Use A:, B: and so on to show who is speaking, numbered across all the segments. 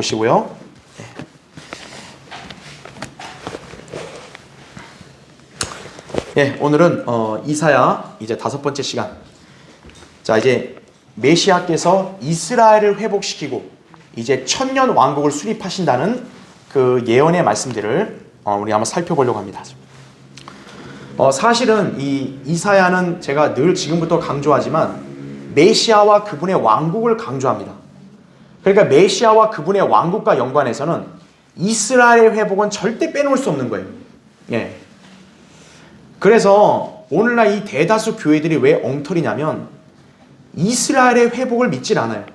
A: 보시고요. 오늘은 이사야 이제 5번째 시간. 자, 이제 메시아께서 이스라엘을 회복시키고 이제 천년 왕국을 수립하신다는 그 예언의 말씀들을 우리 한번 살펴보려고 합니다. 사실은 이 이사야는 제가 늘 지금부터 강조하지만 메시아와 그분의 왕국을 강조합니다. 그러니까 메시아와 그분의 왕국과 연관해서는 이스라엘의 회복은 절대 빼놓을 수 없는 거예요. 그래서 오늘날 이 대다수 교회들이 왜 엉터리냐면 이스라엘의 회복을 믿질 않아요.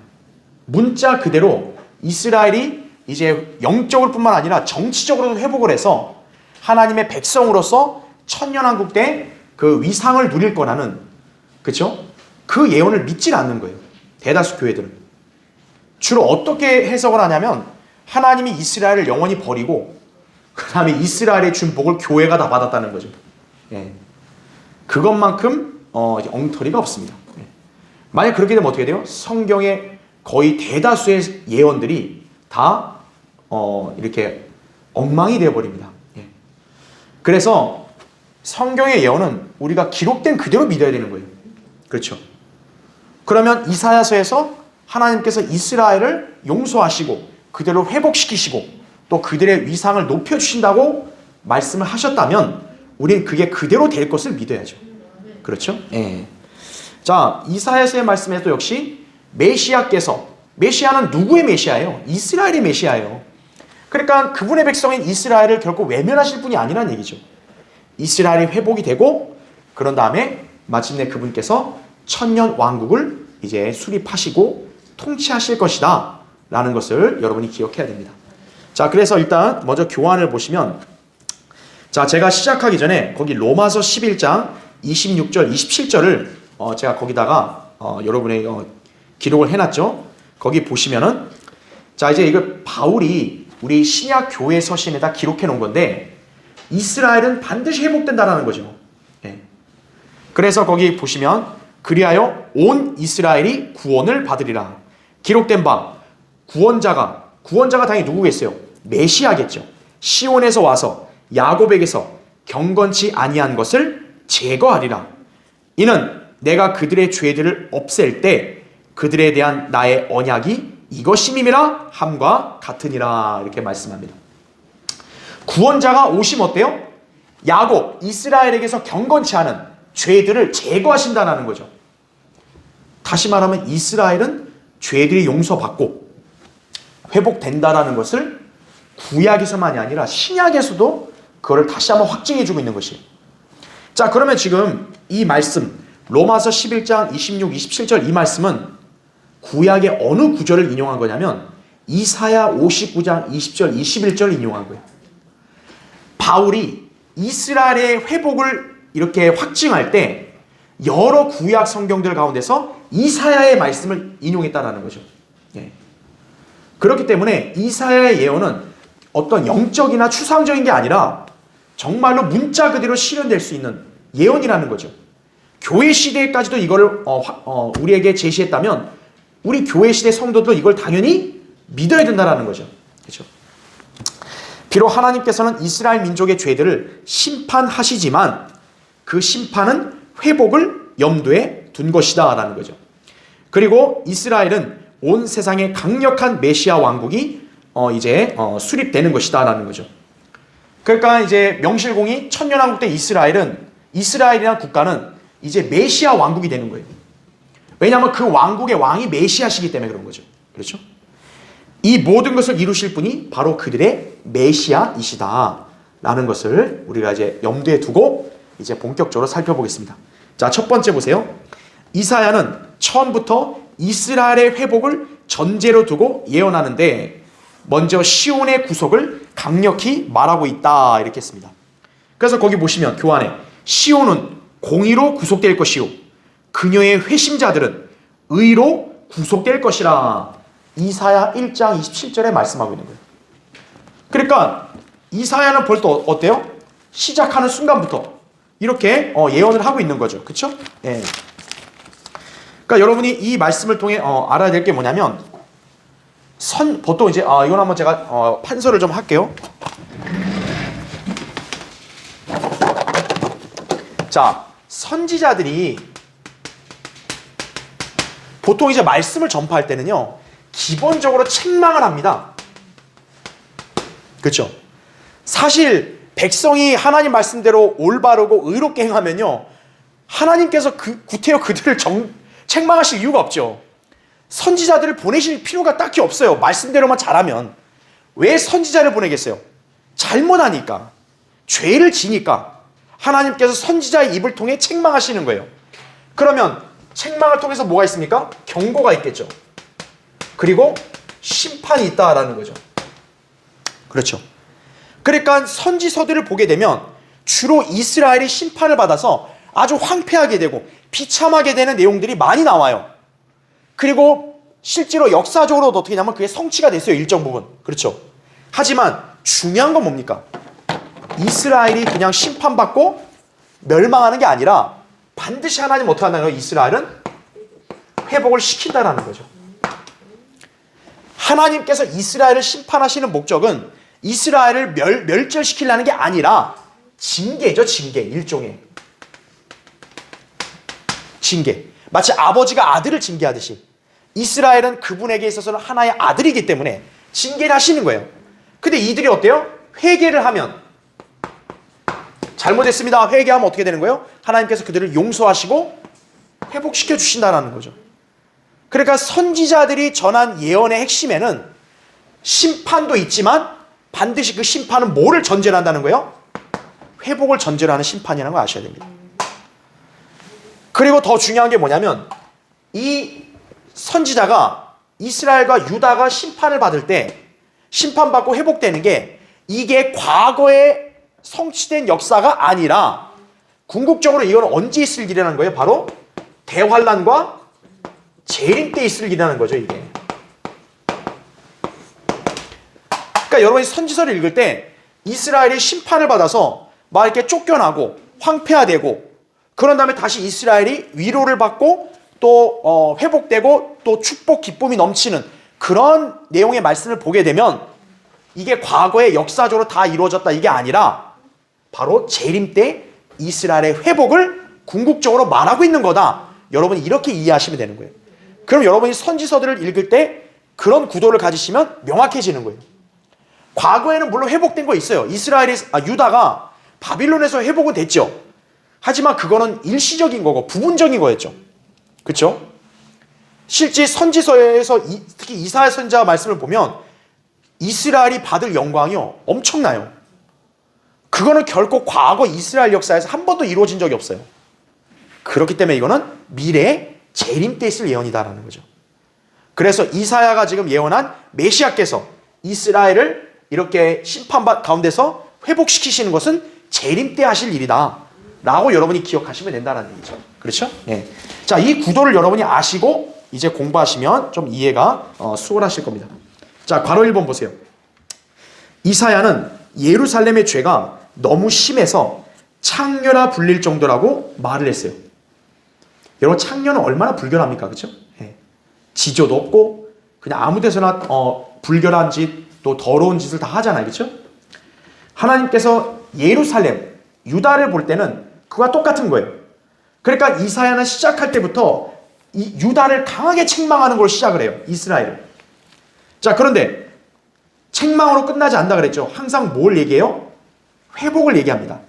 A: 문자 그대로 이스라엘이 이제 영적으로 뿐만 아니라 정치적으로도 회복을 해서 하나님의 백성으로서 천년왕국 때 그 위상을 누릴 거라는, 그렇죠? 그 예언을 믿질 않는 거예요. 대다수 교회들은. 주로 어떻게 해석을 하냐면 하나님이 이스라엘을 영원히 버리고 그 다음에 이스라엘의 준 복을 교회가 다 받았다는 거죠. 그것만큼 엉터리가 없습니다. 만약 그렇게 되면 어떻게 돼요? 성경의 거의 대다수의 예언들이 다 이렇게 엉망이 되어버립니다. 그래서 성경의 예언은 우리가 기록된 그대로 믿어야 되는 거예요. 그렇죠? 그러면 이사야서에서 하나님께서 이스라엘을 용서하시고 그대로 회복시키시고 또 그들의 위상을 높여주신다고 말씀을 하셨다면 우리는 그게 그대로 될 것을 믿어야죠. 그렇죠? 자, 이사야서의 말씀에도 역시 메시아는 누구의 메시아예요? 이스라엘의 메시아예요. 그러니까 그분의 백성인 이스라엘을 결코 외면하실 분이 아니라는 얘기죠. 이스라엘이 회복이 되고 그런 다음에 마침내 그분께서 천년 왕국을 이제 수립하시고 통치하실 것이다 라는 것을 여러분이 기억해야 됩니다. 자, 그래서 일단 먼저 교환을 보시면, 자, 제가 시작하기 전에 거기 로마서 11장 26절 27절을 제가 거기다가 여러분의 기록을 해놨죠. 거기 보시면은, 자, 이제 이거 바울이 우리 신약 교회 서신에다 기록해 놓은 건데 이스라엘은 반드시 회복된다라는 거죠. 그래서 거기 보시면 그리하여 온 이스라엘이 구원을 받으리라. 기록된 바 구원자가 당연히 누구겠어요? 메시아겠죠. 시온에서 와서 야곱에게서 경건치 아니한 것을 제거하리라. 이는 내가 그들의 죄들을 없앨 때 그들에 대한 나의 언약이 이것임이라 함과 같으니라. 이렇게 말씀합니다. 구원자가 오시면 어때요? 야곱, 이스라엘에게서 경건치 않은 죄들을 제거하신다는 거죠. 다시 말하면 이스라엘은 죄들이 용서받고 회복된다라는 것을 구약에서만이 아니라 신약에서도 그거를 다시 한번 확증해주고 있는 것이에요. 자, 그러면 지금 이 말씀 로마서 11장 26, 27절 이 말씀은 구약의 어느 구절을 인용한 거냐면 이사야 59장 20절, 21절을 인용한 거예요. 바울이 이스라엘의 회복을 이렇게 확증할 때 여러 구약 성경들 가운데서 이사야의 말씀을 인용했다라는 거죠. 그렇기 때문에 이사야의 예언은 어떤 영적이나 추상적인 게 아니라 정말로 문자 그대로 실현될 수 있는 예언이라는 거죠. 교회 시대까지도 이거를 우리에게 제시했다면 우리 교회 시대 성도도 이걸 당연히 믿어야 된다는 거죠. 그렇죠? 비록 하나님께서는 이스라엘 민족의 죄들을 심판하시지만 그 심판은 회복을 염두에 둔 것이다 라는 거죠. 그리고 이스라엘은 온 세상에 강력한 메시아 왕국이 이제 수립되는 것이다 라는 거죠. 그러니까 이제 명실공히 천년왕국 때 이스라엘이라는 국가는 이제 메시아 왕국이 되는 거예요. 왜냐하면 그 왕국의 왕이 메시아시기 때문에 그런 거죠. 그렇죠? 이 모든 것을 이루실 분이 바로 그들의 메시아이시다 라는 것을 우리가 이제 염두에 두고 이제 본격적으로 살펴보겠습니다. 자, 첫 번째 보세요. 이사야는 처음부터 이스라엘의 회복을 전제로 두고 예언하는데 먼저 시온의 구속을 강력히 말하고 있다 이렇게 했습니다. 그래서 거기 보시면 교환에 시온은 공의로 구속될 것이요 그녀의 회심자들은 의로 구속될 것이라. 이사야 1장 27절에 말씀하고 있는 거예요. 그러니까 이사야는 벌써 어때요? 시작하는 순간부터 이렇게 예언을 하고 있는 거죠. 그렇죠? 그러니까 여러분이 이 말씀을 통해 알아야 될 게 뭐냐면 보통 이제 이건 한번 제가 판서를 좀 할게요. 자, 선지자들이 보통 이제 말씀을 전파할 때는요, 기본적으로 책망을 합니다. 그렇죠? 사실 백성이 하나님 말씀대로 올바르고 의롭게 행하면요, 하나님께서 구태여 그들을 책망하실 이유가 없죠. 선지자들을 보내실 필요가 딱히 없어요. 말씀대로만 잘하면. 왜 선지자를 보내겠어요? 잘못하니까, 죄를 지니까 하나님께서 선지자의 입을 통해 책망하시는 거예요. 그러면 책망을 통해서 뭐가 있습니까? 경고가 있겠죠. 그리고 심판이 있다라는 거죠. 그렇죠. 그러니까 선지서들을 보게 되면 주로 이스라엘이 심판을 받아서 아주 황폐하게 되고 비참하게 되는 내용들이 많이 나와요. 그리고 실제로 역사적으로도 어떻게 되냐면 그게 성취가 됐어요. 일정 부분. 그렇죠. 하지만 중요한 건 뭡니까? 이스라엘이 그냥 심판받고 멸망하는 게 아니라 반드시 하나님 어떻게 한다는 거예요? 이스라엘은 회복을 시킨다라는 거죠. 하나님께서 이스라엘을 심판하시는 목적은 이스라엘을 멸절시키려는 게 아니라 징계죠. 징계. 일종의 징계. 마치 아버지가 아들을 징계하듯이 이스라엘은 그분에게 있어서는 하나의 아들이기 때문에 징계를 하시는 거예요. 근데 이들이 어때요? 회개를 하면, 잘못했습니다, 회개하면 어떻게 되는 거예요? 하나님께서 그들을 용서하시고 회복시켜 주신다는 거죠. 그러니까 선지자들이 전한 예언의 핵심에는 심판도 있지만 반드시 그 심판은 뭐를 전제로 한다는 거예요? 회복을 전제로 하는 심판이라는 걸 아셔야 됩니다. 그리고 더 중요한 게 뭐냐면 이 선지자가 이스라엘과 유다가 심판을 받을 때 심판받고 회복되는 게 이게 과거에 성취된 역사가 아니라 궁극적으로 이건 언제 있을 일이라는 거예요? 바로 대환란과 재림 때 있을 일이라는 거죠, 이게. 그러니까 여러분이 선지서를 읽을 때 이스라엘이 심판을 받아서 막 이렇게 쫓겨나고 황폐화되고 그런 다음에 다시 이스라엘이 위로를 받고 또 회복되고 또 축복 기쁨이 넘치는 그런 내용의 말씀을 보게 되면 이게 과거에 역사적으로 다 이루어졌다 이게 아니라 바로 재림 때 이스라엘의 회복을 궁극적으로 말하고 있는 거다. 여러분이 이렇게 이해하시면 되는 거예요. 그럼 여러분이 선지서들을 읽을 때 그런 구도를 가지시면 명확해지는 거예요. 과거에는 물론 회복된 거 있어요. 유다가 바빌론에서 회복은 됐죠. 하지만 그거는 일시적인 거고 부분적인 거였죠. 그렇죠? 실제 선지서에서 특히 이사야 선지자 말씀을 보면 이스라엘이 받을 영광이요 엄청나요. 그거는 결코 과거 이스라엘 역사에서 한 번도 이루어진 적이 없어요. 그렇기 때문에 이거는 미래의 재림 때 있을 예언이다라는 거죠. 그래서 이사야가 지금 예언한 메시아께서 이스라엘을 이렇게 심판 가운데서 회복시키시는 것은 재림 때 하실 일이다 라고 여러분이 기억하시면 된다는 얘기죠. 그렇죠? 네. 자, 이 구도를 여러분이 아시고 이제 공부하시면 좀 이해가 수월하실 겁니다. 자, 괄호 1번 보세요. 이사야는 예루살렘의 죄가 너무 심해서 창녀라 불릴 정도라고 말을 했어요. 여러분, 창녀는 얼마나 불결합니까? 그렇죠? 네. 지조도 없고 그냥 아무 데서나 불결한 짓, 또 더러운 짓을 다 하잖아요. 그렇죠? 하나님께서 예루살렘, 유다를 볼 때는 그와 똑같은 거예요. 그러니까 이사야는 시작할 때부터 이 유다를 강하게 책망하는 걸 시작을 해요. 이스라엘을. 자, 그런데 책망으로 끝나지 않는다 그랬죠. 항상 뭘 얘기해요? 회복을 얘기합니다.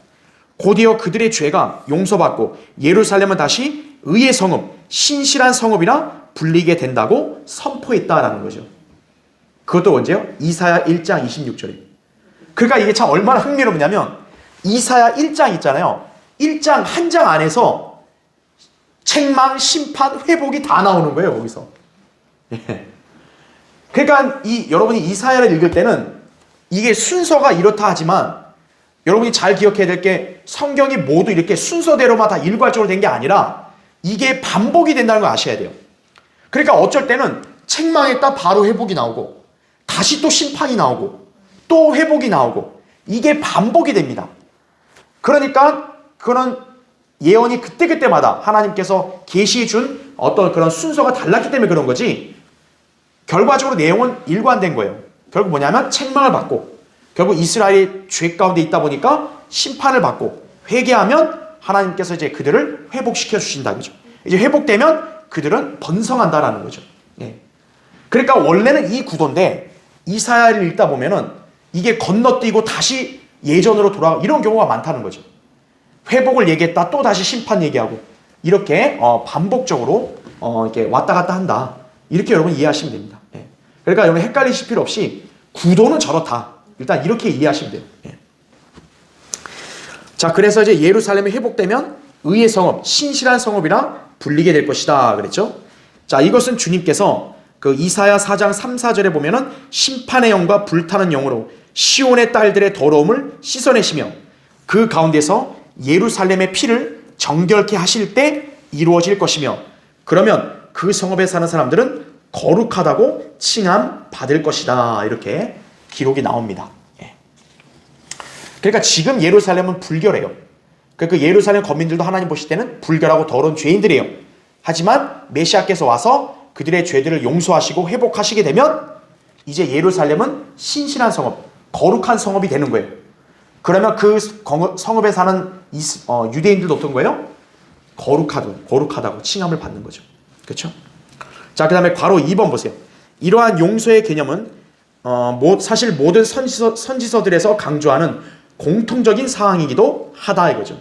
A: 곧이어 그들의 죄가 용서받고 예루살렘은 다시 의의 성읍, 신실한 성읍이라 불리게 된다고 선포했다라는 거죠. 그것도 언제요? 이사야 1장 26절에. 그러니까 이게 참 얼마나 흥미롭냐면 이사야 1장 있잖아요. 1장 한 장 안에서 책망, 심판, 회복이 다 나오는 거예요. 거기서. 예. 그러니까 여러분이 이사야를 읽을 때는 이게 순서가 이렇다 하지만 여러분이 잘 기억해야 될 게 성경이 모두 이렇게 순서대로만 다 일괄적으로 된 게 아니라 이게 반복이 된다는 걸 아셔야 돼요. 그러니까 어쩔 때는 책망했다 바로 회복이 나오고 다시 또 심판이 나오고 또 회복이 나오고 이게 반복이 됩니다. 그러니까 그거는 예언이 그때그때마다 하나님께서 계시해 준 어떤 그런 순서가 달랐기 때문에 그런 거지 결과적으로 내용은 일관된 거예요. 결국 뭐냐면 책망을 받고 결국 이스라엘이 죄 가운데 있다 보니까 심판을 받고 회개하면 하나님께서 이제 그들을 회복시켜 주신다. 그죠? 이제 회복되면 그들은 번성한다라는 거죠. 예. 그러니까 원래는 이 구도인데 이사야를 읽다 보면은 이게 건너뛰고 다시 예전으로 돌아가 이런 경우가 많다는 거죠. 회복을 얘기했다 또 다시 심판 얘기하고 이렇게 반복적으로 이렇게 왔다 갔다 한다. 이렇게 여러분 이해하시면 됩니다. 예. 그러니까 여러분 헷갈리실 필요 없이 구도는 저렇다. 일단 이렇게 이해하시면 돼요. 예. 자, 그래서 이제 예루살렘이 회복되면 의의 성읍, 신실한 성읍이라 불리게 될 것이다. 그랬죠? 자, 이것은 주님께서 그 이사야 4장 3, 4절에 보면은 심판의 영과 불타는 영으로 시온의 딸들의 더러움을 씻어내시며 그 가운데서 예루살렘의 피를 정결케 하실 때 이루어질 것이며 그러면 그 성읍에 사는 사람들은 거룩하다고 칭함 받을 것이다. 이렇게 기록이 나옵니다. 예. 그러니까 지금 예루살렘은 불결해요. 그 예루살렘 거민들도 하나님 보실 때는 불결하고 더러운 죄인들이에요. 하지만 메시아께서 와서 그들의 죄들을 용서하시고 회복하시게 되면 이제 예루살렘은 신실한 성읍, 거룩한 성읍이 되는 거예요. 그러면 그 성읍에 사는 유대인들도 어떤 거예요? 거룩하다고 칭함을 받는 거죠. 그렇죠? 자, 그 다음에 괄호 2번 보세요. 이러한 용서의 개념은 사실 모든 선지서들에서 강조하는 공통적인 사항이기도 하다 이거죠.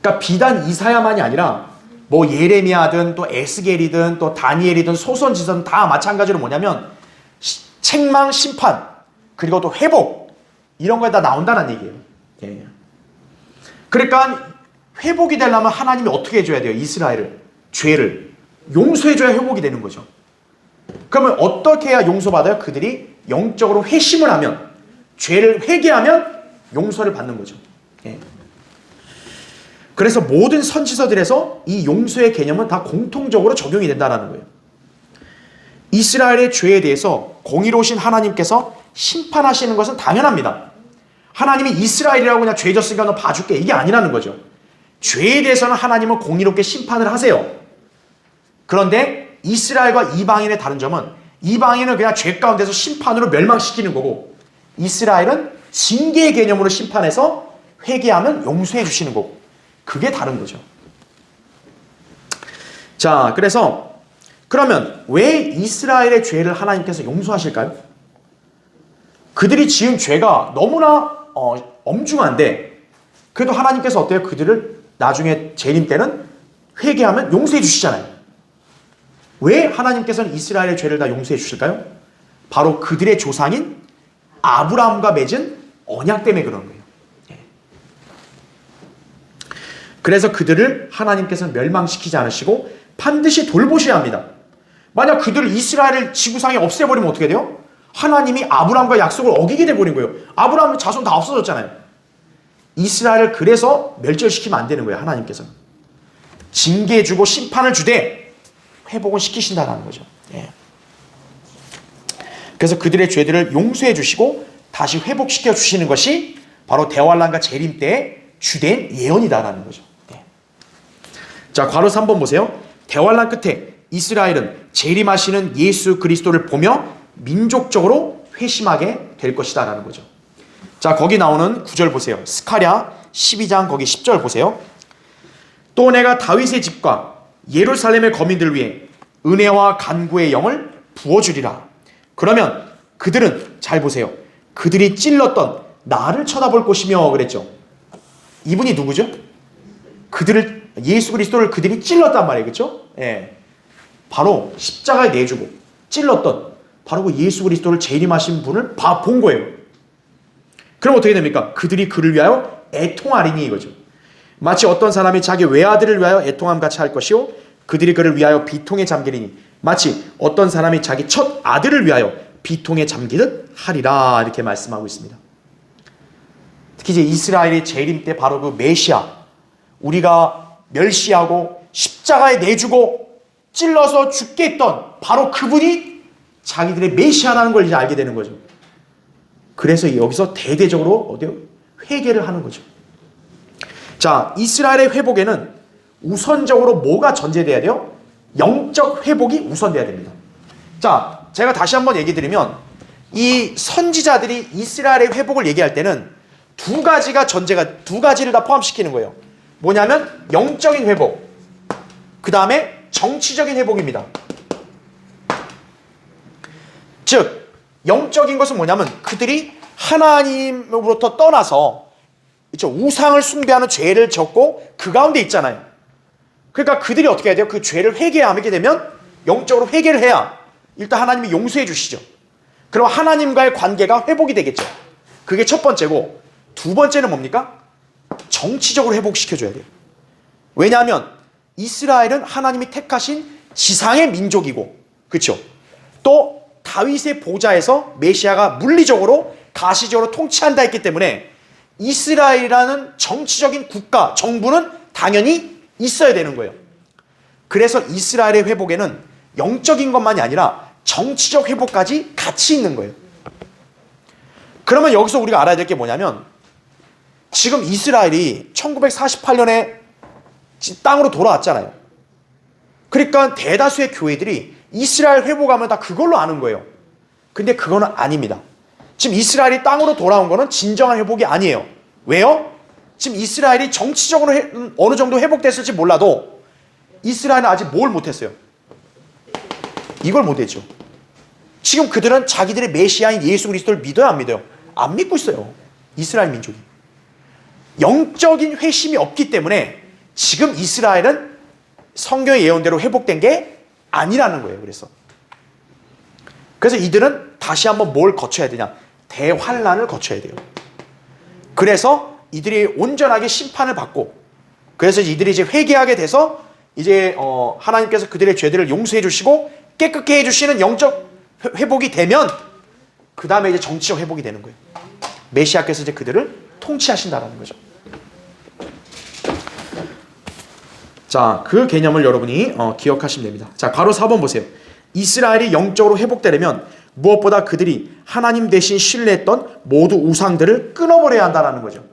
A: 그러니까 비단 이사야만이 아니라 뭐 예레미야든 또 에스겔이든 또 다니엘이든 소선지서든 다 마찬가지로 뭐냐면 책망, 심판 그리고 또 회복 이런 거에 다 나온다는 얘기예요. 예. 그러니까 회복이 되려면 하나님이 어떻게 해줘야 돼요? 이스라엘을 죄를 용서해줘야 회복이 되는 거죠. 그러면 어떻게 해야 용서받아요? 그들이 영적으로 회심을 하면 죄를 회개하면 용서를 받는 거죠. 예. 그래서 모든 선지서들에서 이 용서의 개념은 다 공통적으로 적용이 된다는 거예요. 이스라엘의 죄에 대해서 공의로우신 하나님께서 심판하시는 것은 당연합니다. 하나님이 이스라엘이라고 그냥 죄 졌으니까 너 봐줄게 이게 아니라는 거죠. 죄에 대해서는 하나님은 공의롭게 심판을 하세요. 그런데 이스라엘과 이방인의 다른 점은 이방인은 그냥 죄 가운데서 심판으로 멸망시키는 거고 이스라엘은 징계의 개념으로 심판해서 회개하면 용서해 주시는 거고 그게 다른 거죠. 자, 그래서 그러면 왜 이스라엘의 죄를 하나님께서 용서하실까요? 그들이 지은 죄가 너무나 엄중한데 그래도 하나님께서 어때요? 그들을 나중에 재림 때는 회개하면 용서해 주시잖아요. 왜 하나님께서는 이스라엘의 죄를 다 용서해 주실까요? 바로 그들의 조상인 아브라함과 맺은 언약 때문에 그런 거예요. 그래서 그들을 하나님께서는 멸망시키지 않으시고 반드시 돌보셔야 합니다. 만약 그들을 이스라엘을 지구상에 없애버리면 어떻게 돼요? 하나님이 아브라함과 약속을 어기게 돼버린 거예요. 아브라함의 자손 다 없어졌잖아요. 이스라엘을 그래서 멸절시키면 안 되는 거예요. 하나님께서는. 징계해주고 심판을 주되 회복은 시키신다는 거죠. 예. 그래서 그들의 죄들을 용서해 주시고 다시 회복시켜 주시는 것이 바로 대환란과 재림 때의 주된 예언이다라는 거죠. 예. 자, 괄호 3번 보세요. 대환란 끝에 이스라엘은 재림하시는 예수 그리스도를 보며 민족적으로 회심하게 될 것이다 라는 거죠. 자, 거기 나오는 9절 보세요. 스가랴 12장 거기 10절 보세요. 또 내가 다윗의 집과 예루살렘의 거민들 위해 은혜와 간구의 영을 부어주리라. 그러면 그들은 잘 보세요. 그들이 찔렀던 나를 쳐다볼 것이며 그랬죠. 이분이 누구죠? 예수 그리스도를 그들이 찔렀단 말이에요. 그렇죠? 예. 바로 십자가에 내주고 찔렀던 바로 그 예수 그리스도를 재림하신 분을 본 거예요. 그럼 어떻게 됩니까? 그들이 그를 위하여 애통하리니 이거죠. 마치 어떤 사람이 자기 외아들을 위하여 애통함 같이 할 것이요 그들이 그를 위하여 비통에 잠기리니 마치 어떤 사람이 자기 첫 아들을 위하여 비통에 잠기듯 하리라 이렇게 말씀하고 있습니다. 특히 이제 이스라엘의 재림 때 바로 그 메시아 우리가 멸시하고 십자가에 내주고 찔러서 죽게 했던 바로 그분이 자기들의 메시아라는 걸 이제 알게 되는 거죠. 그래서 여기서 대대적으로 회개를 하는 거죠. 자, 이스라엘의 회복에는 우선적으로 뭐가 전제돼야 돼요? 영적 회복이 우선돼야 됩니다. 자, 제가 다시 한번 얘기 드리면 이 선지자들이 이스라엘의 회복을 얘기할 때는 두 가지를 다 포함시키는 거예요. 뭐냐면 영적인 회복, 그 다음에 정치적인 회복입니다. 즉 영적인 것은 뭐냐면 그들이 하나님으로부터 떠나서 그렇죠? 우상을 숭배하는 죄를 졌고 그 가운데 있잖아요. 그러니까 그들이 어떻게 해야 돼요? 그 죄를 회개하게 되면 영적으로 회개를 해야 일단 하나님이 용서해 주시죠. 그럼 하나님과의 관계가 회복이 되겠죠. 그게 첫 번째고, 두 번째는 뭡니까? 정치적으로 회복시켜줘야 돼요. 왜냐하면 이스라엘은 하나님이 택하신 지상의 민족이고, 그렇죠? 또 다윗의 보좌에서 메시아가 물리적으로 가시적으로 통치한다 했기 때문에 이스라엘이라는 정치적인 국가, 정부는 당연히 있어야 되는 거예요. 그래서 이스라엘의 회복에는 영적인 것만이 아니라 정치적 회복까지 같이 있는 거예요. 그러면 여기서 우리가 알아야 될 게 뭐냐면 지금 이스라엘이 1948년에 땅으로 돌아왔잖아요. 그러니까 대다수의 교회들이 이스라엘 회복하면 다 그걸로 아는 거예요. 근데 그거는 아닙니다. 지금 이스라엘이 땅으로 돌아온 거는 진정한 회복이 아니에요. 왜요? 지금 이스라엘이 정치적으로 어느 정도 회복됐을지 몰라도 이스라엘은 아직 뭘 못했어요? 이걸 못했죠. 지금 그들은 자기들의 메시아인 예수 그리스도를 믿어요, 안 믿어요? 안 믿고 있어요. 이스라엘 민족이. 영적인 회심이 없기 때문에 지금 이스라엘은 성경의 예언대로 회복된 게 아니라는 거예요. 그래서 이들은 다시 한번 뭘 거쳐야 되냐? 대환란을 거쳐야 돼요. 그래서 이들이 온전하게 심판을 받고, 그래서 이들이 이제 회개하게 돼서 이제 하나님께서 그들의 죄들을 용서해 주시고 깨끗게 해 주시는 영적 회복이 되면 그 다음에 이제 정치적 회복이 되는 거예요. 메시아께서 이제 그들을 통치하신다라는 거죠. 자, 그 개념을 여러분이 기억하시면 됩니다. 자, 괄호 4번 보세요. 이스라엘이 영적으로 회복되려면 무엇보다 그들이 하나님 대신 신뢰했던 모두 우상들을 끊어버려야 한다는 거죠.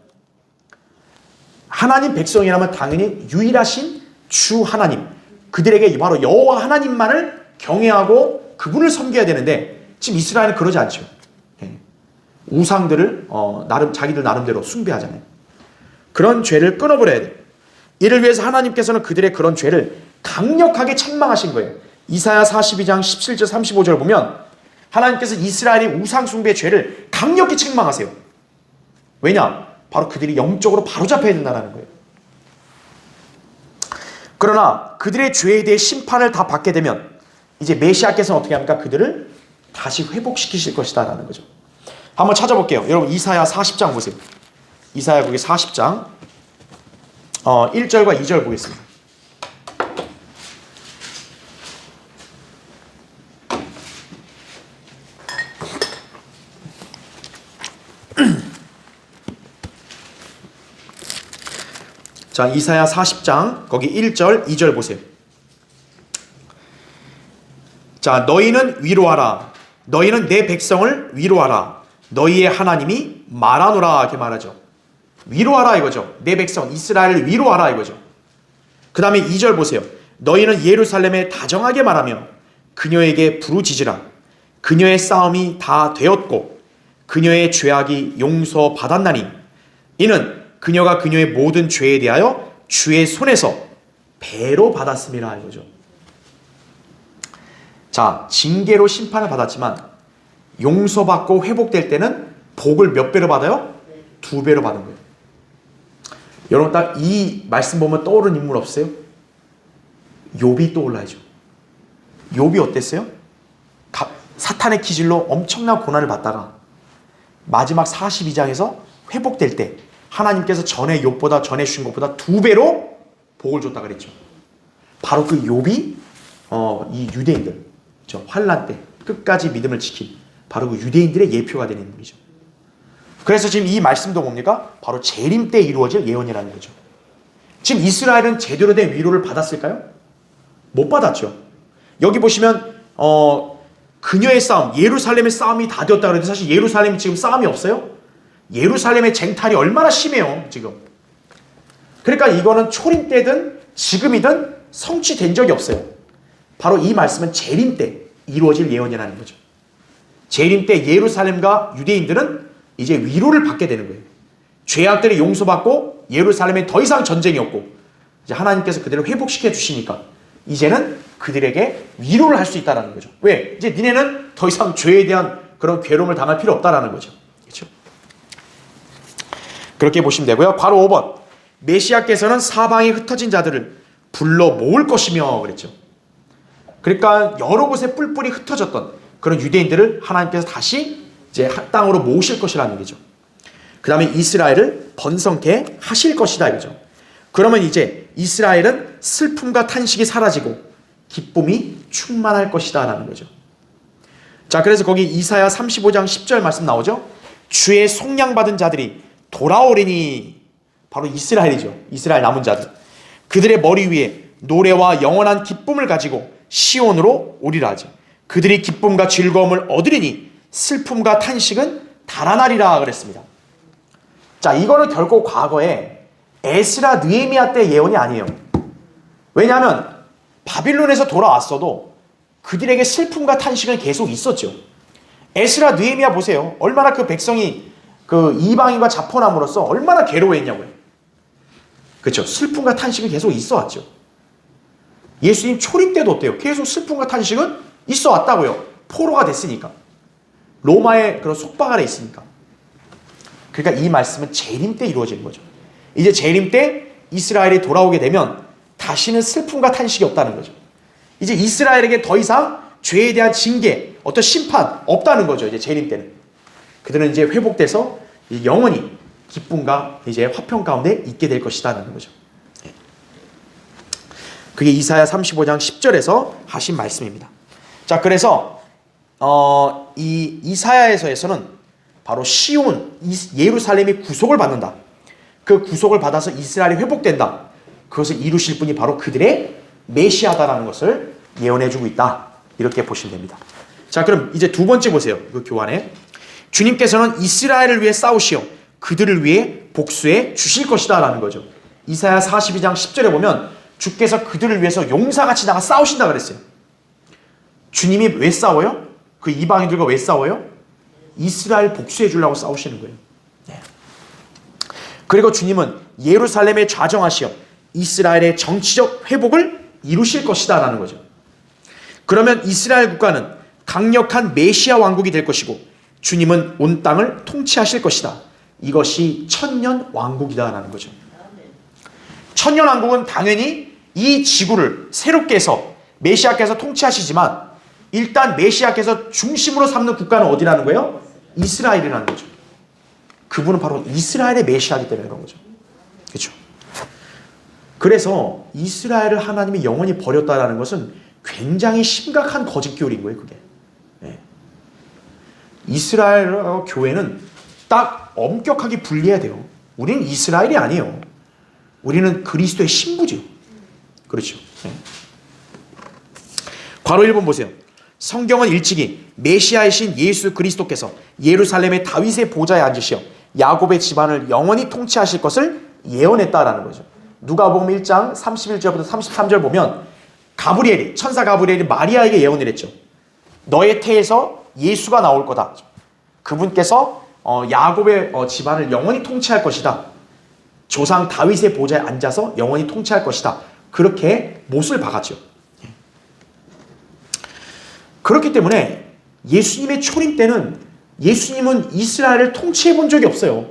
A: 하나님 백성이라면 당연히 유일하신 주 하나님, 그들에게 바로 여호와 하나님만을 경외하고 그분을 섬겨야 되는데 지금 이스라엘은 그러지 않죠. 우상들을 자기들 나름대로 숭배하잖아요. 그런 죄를 끊어버려야 돼요. 이를 위해서 하나님께서는 그들의 그런 죄를 강력하게 책망하신 거예요. 이사야 42장 17절 35절 보면 하나님께서 이스라엘의 우상 숭배의 죄를 강력히 책망하세요. 왜냐? 바로 그들이 영적으로 바로잡혀야 된다는 거예요. 그러나 그들의 죄에 대해 심판을 다 받게 되면 이제 메시아께서는 어떻게 합니까? 그들을 다시 회복시키실 것이다 라는 거죠. 한번 찾아볼게요. 여러분 이사야 40장 보세요. 이사야 거기 40장 1절과 2절 보겠습니다. 자, 이사야 40장 거기 1절 2절 보세요. 자, 너희는 위로하라. 너희는 내 백성을 위로하라. 너희의 하나님이 말하노라 이렇게 말하죠. 위로하라 이거죠. 내 백성 이스라엘을 위로하라 이거죠. 그 다음에 2절 보세요. 너희는 예루살렘에 다정하게 말하며 그녀에게 부르짖으라. 그녀의 싸움이 다 되었고 그녀의 죄악이 용서받았나니 이는 그녀가 그녀의 모든 죄에 대하여 주의 손에서 배로 받았음이라 이거죠. 자, 징계로 심판을 받았지만 용서받고 회복될 때는 복을 몇 배로 받아요? 2배로 받은 거예요. 여러분 딱 이 말씀 보면 떠오르는 인물 없어요? 욥이 떠올라야죠. 욥이 어땠어요? 사탄의 기질로 엄청난 고난을 받다가 마지막 42장에서 회복될 때 하나님께서 전에 욥보다 전에 주신 것보다 2배로 복을 줬다 그랬죠. 바로 그 욥이 이 유대인들 환란 때 끝까지 믿음을 지킨 바로 그 유대인들의 예표가 되는 인물이죠. 그래서 지금 이 말씀도 뭡니까? 바로 재림 때 이루어질 예언이라는 거죠. 지금 이스라엘은 제대로 된 위로를 받았을까요? 못 받았죠. 여기 보시면 그녀의 싸움, 예루살렘의 싸움이 다 되었다 그러는데 사실 예루살렘이 지금 싸움이 없어요? 예루살렘의 쟁탈이 얼마나 심해요 지금. 그러니까 이거는 초림 때든 지금이든 성취된 적이 없어요. 바로 이 말씀은 재림 때 이루어질 예언이라는 거죠. 재림 때 예루살렘과 유대인들은 이제 위로를 받게 되는 거예요. 죄악들이 용서받고 예루살렘에 더 이상 전쟁이 없고 이제 하나님께서 그들을 회복시켜 주시니까 이제는 그들에게 위로를 할 수 있다는 거죠. 왜? 이제 니네는 더 이상 죄에 대한 그런 괴로움을 당할 필요 없다라는 거죠. 그렇죠? 그렇게 보시면 되고요. 바로 5번. 메시아께서는 사방에 흩어진 자들을 불러 모을 것이며 그랬죠. 그러니까 여러 곳에 뿔뿔이 흩어졌던 그런 유대인들을 하나님께서 다시 이제 한 땅으로 모으실 것이라는 얘기죠. 그 다음에 이스라엘을 번성케 하실 것이다 이거죠. 그러면 이제 이스라엘은 슬픔과 탄식이 사라지고 기쁨이 충만할 것이다 라는 거죠. 자, 그래서 거기 이사야 35장 10절 말씀 나오죠. 주의 속량받은 자들이 돌아오리니, 바로 이스라엘이죠. 이스라엘 남은 자들. 그들의 머리 위에 노래와 영원한 기쁨을 가지고 시온으로 오리라 하지. 그들이 기쁨과 즐거움을 얻으리니 슬픔과 탄식은 달아나리라 그랬습니다. 자, 이거는 결코 과거에 에스라 느헤미야 때 예언이 아니에요. 왜냐하면 바빌론에서 돌아왔어도 그들에게 슬픔과 탄식은 계속 있었죠. 에스라 느헤미야 보세요. 얼마나 그 백성이 그 이방인과 자포남으로써 얼마나 괴로워했냐고요. 그렇죠. 슬픔과 탄식은 계속 있어 왔죠. 예수님 초림 때도 어때요? 계속 슬픔과 탄식은 있어 왔다고요. 포로가 됐으니까. 로마의 그런 속박 아래 있으니까. 그러니까 이 말씀은 재림 때 이루어지는 거죠. 이제 재림 때 이스라엘이 돌아오게 되면 다시는 슬픔과 탄식이 없다는 거죠. 이제 이스라엘에게 더 이상 죄에 대한 징계, 어떤 심판 없다는 거죠. 이제 재림 때는. 그들은 이제 회복돼서 영원히 기쁨과 이제 화평 가운데 있게 될 것이다는 거죠. 그게 이사야 35장 10절에서 하신 말씀입니다. 자, 그래서 이 이사야에서는 바로 시온, 예루살렘이 구속을 받는다. 그 구속을 받아서 이스라엘이 회복된다. 그것을 이루실 분이 바로 그들의 메시아다라는 것을 예언해주고 있다. 이렇게 보시면 됩니다. 자, 그럼 이제 두 번째 보세요. 그 교환에. 주님께서는 이스라엘을 위해 싸우시어 그들을 위해 복수해 주실 것이다 라는 거죠. 이사야 42장 10절에 보면 주께서 그들을 위해서 용사같이 나가 싸우신다 그랬어요. 주님이 왜 싸워요? 그 이방인들과 왜 싸워요? 이스라엘 복수해 주려고 싸우시는 거예요. 네. 그리고 주님은 예루살렘에 좌정하시어 이스라엘의 정치적 회복을 이루실 것이다 라는 거죠. 그러면 이스라엘 국가는 강력한 메시아 왕국이 될 것이고 주님은 온 땅을 통치하실 것이다. 이것이 천년 왕국이다 라는 거죠. 천년 왕국은 당연히 이 지구를 새롭게 해서 메시아께서 통치하시지만 일단 메시아께서 중심으로 삼는 국가는 어디라는 거예요? 이스라엘이라는 거죠. 그분은 바로 이스라엘의 메시아이기 때문에 그런 거죠. 그렇죠? 그래서 이스라엘을 하나님이 영원히 버렸다라는 것은 굉장히 심각한 거짓 교리인 거예요. 그게. 네. 이스라엘 교회는 딱 엄격하게 분리해야 돼요. 우리는 이스라엘이 아니에요. 우리는 그리스도의 신부죠. 그렇죠. 네. 괄호 1번 보세요. 성경은 일찍이 메시아이신 예수 그리스도께서 예루살렘의 다윗의 보좌에 앉으시어 야곱의 집안을 영원히 통치하실 것을 예언했다라는 거죠. 누가복음 1장 31절부터 33절 보면 가브리엘이, 천사 가브리엘이 마리아에게 예언을 했죠. 너의 태에서 예수가 나올 거다. 그분께서 야곱의 집안을 영원히 통치할 것이다. 조상 다윗의 보좌에 앉아서 영원히 통치할 것이다. 그렇게 못을 박았죠. 그렇기 때문에 예수님의 초림 때는 예수님은 이스라엘을 통치해 본 적이 없어요.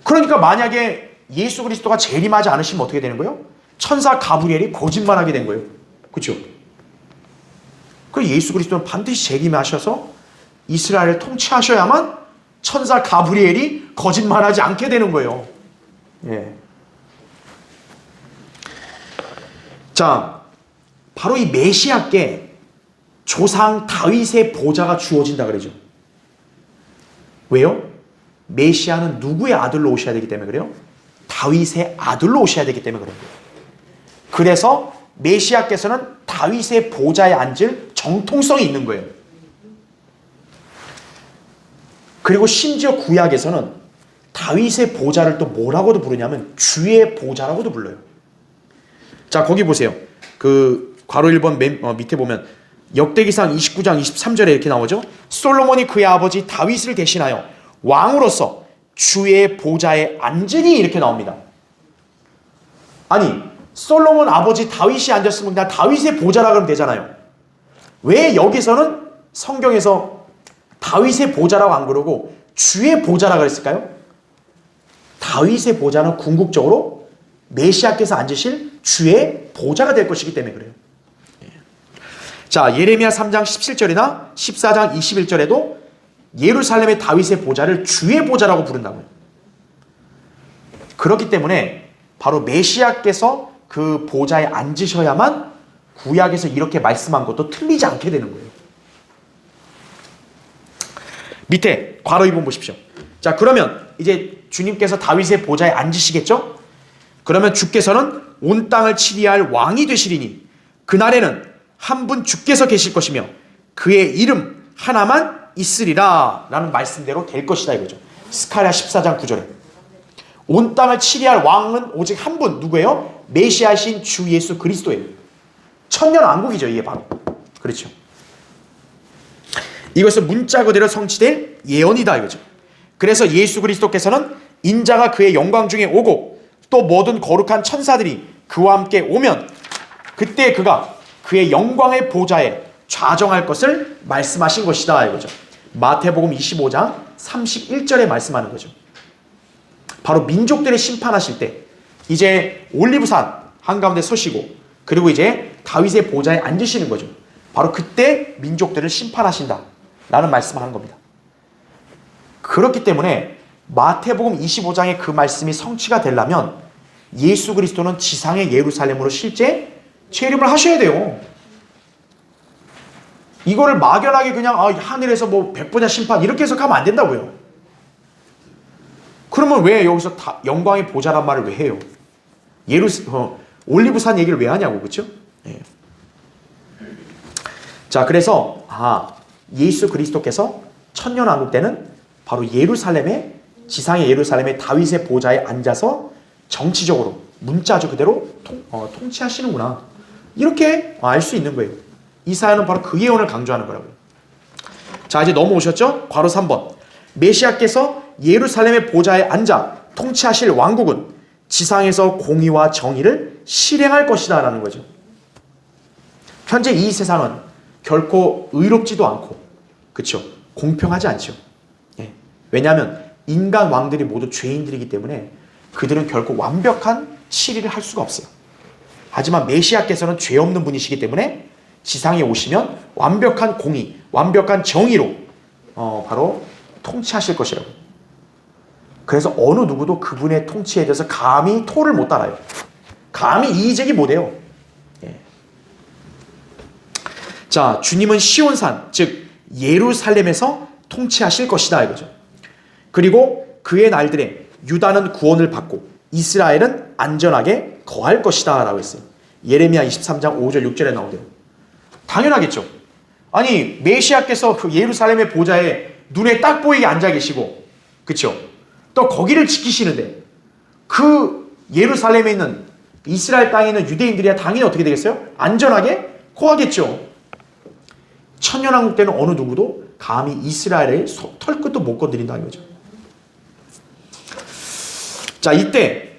A: 그러니까 만약에 예수 그리스도가 재림하지 않으시면 어떻게 되는 거예요? 천사 가브리엘이 거짓말하게 된 거예요. 그렇죠? 그래서 예수 그리스도는 반드시 재림하셔서 이스라엘을 통치하셔야만 천사 가브리엘이 거짓말하지 않게 되는 거예요. 예. 자, 바로 이 메시아께 조상 다윗의 보좌가 주어진다 그러죠. 왜요? 메시아는 누구의 아들로 오셔야 되기 때문에 그래요? 다윗의 아들로 오셔야 되기 때문에 그런 거예요. 그래서 메시아께서는 다윗의 보좌에 앉을 정통성이 있는 거예요. 그리고 심지어 구약에서는 다윗의 보좌를 또 뭐라고도 부르냐면 주의 보좌라고도 불러요. 자, 거기 보세요. 그 괄호 1번 밑에 보면 역대기상 29장 23절에 이렇게 나오죠. 솔로몬이 그의 아버지 다윗을 대신하여 왕으로서 주의 보좌에 앉으니 이렇게 나옵니다. 아니 솔로몬 아버지 다윗이 앉았으면 그냥 다윗의 보좌라 그러면 되잖아요. 왜 여기서는 성경에서 다윗의 보좌라고 안 그러고 주의 보좌라 그랬을까요? 다윗의 보좌는 궁극적으로 메시아께서 앉으실 주의 보좌가 될 것이기 때문에 그래요. 자, 예레미야 3장 17절이나 14장 21절에도 예루살렘의 다윗의 보좌를 주의 보좌라고 부른다고요. 그렇기 때문에 바로 메시아께서 그 보좌에 앉으셔야만 구약에서 이렇게 말씀한 것도 틀리지 않게 되는 거예요. 밑에 괄호 2번 보십시오. 자, 그러면 이제 주님께서 다윗의 보좌에 앉으시겠죠? 그러면 주께서는 온 땅을 치리할 왕이 되시리니 그날에는 한 분 주께서 계실 것이며 그의 이름 하나만 있으리라 라는 말씀대로 될 것이다 이거죠. 스가랴 14장 9절에 온 땅을 치리할 왕은 오직 한 분 누구예요? 메시아신 주 예수 그리스도예요. 천년왕국이죠 이게 바로. 그렇죠. 이것은 문자 그대로 성취될 예언이다 이거죠. 그래서 예수 그리스도께서는 인자가 그의 영광 중에 오고 또 모든 거룩한 천사들이 그와 함께 오면 그때 그가 그의 영광의 보좌에 좌정할 것을 말씀하신 것이다 이거죠. 마태복음 25장 31절에 말씀하는 거죠. 바로 민족들을 심판하실 때 이제 올리브산 한가운데 서시고 그리고 이제 다윗의 보좌에 앉으시는 거죠. 바로 그때 민족들을 심판하신다 라는 말씀을 하는 겁니다. 그렇기 때문에 마태복음 25장의 그 말씀이 성취가 되려면 예수 그리스도는 지상의 예루살렘으로 실제 재림을 하셔야 돼요. 이거를 막연하게 그냥 하늘에서 뭐 백보자 심판 이렇게 해석하면 안 된다고요. 그러면 왜 여기서 영광의 보좌란 말을 왜 해요? 올리브산 얘기를 왜 하냐고, 그렇죠? 네. 자, 그래서 예수 그리스도께서 천년왕국 때는 바로 예루살렘의 지상의 예루살렘의 다윗의 보좌에 앉아서 정치적으로 문자주 그대로 통치하시는구나 이렇게 알 수 있는 거예요. 이사야는 바로 그 예언을 강조하는 거라고요. 자, 이제 넘어오셨죠? 괄호 3번 메시아께서 예루살렘의 보좌에 앉아 통치하실 왕국은 지상에서 공의와 정의를 실행할 것이다 라는 거죠. 현재 이 세상은 결코 의롭지도 않고 그렇죠? 공평하지 않죠. 예. 왜냐하면 인간 왕들이 모두 죄인들이기 때문에 그들은 결코 완벽한 치리를 할 수가 없어요. 하지만 메시아께서는 죄 없는 분이시기 때문에 지상에 오시면 완벽한 공의, 완벽한 정의로 바로 통치하실 것이라고. 그래서 어느 누구도 그분의 통치에 대해서 감히 토를 못 달아요. 감히 이의제기 못해요. 예. 자, 주님은 시온산, 즉 예루살렘에서 통치하실 것이다 이거죠. 그리고 그의 날들에 유다는 구원을 받고 이스라엘은 안전하게 거할 것이다 라고 했어요. 예레미야 23장 5절 6절에 나오대요. 당연하겠죠. 아니 메시아께서 그 예루살렘의 보좌에 눈에 딱 보이게 앉아 계시고 그렇죠. 또 거기를 지키시는데 그 예루살렘에 있는 이스라엘 땅에 있는 유대인들이야 당연히 어떻게 되겠어요? 안전하게 거하겠죠. 천년왕국 때는 어느 누구도 감히 이스라엘의 털끝도 못 건드린다는 거죠. 자, 이때